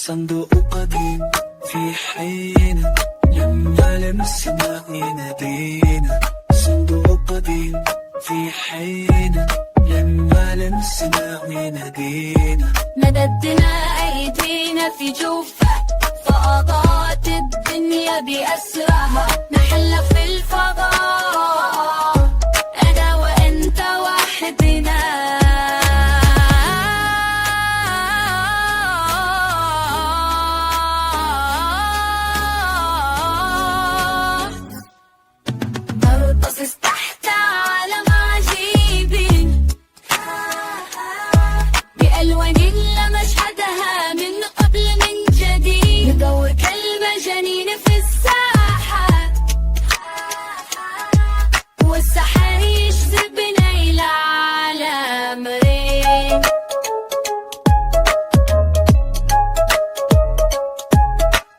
صندوق قديم في حينا، لما لمسنا ينادينا. صندوق قديم في حينا، لما لمسنا ينادينا. مددنا أيدينا في جوفه، فأضاءت الدنيا بأسرها. نحل في الفضاء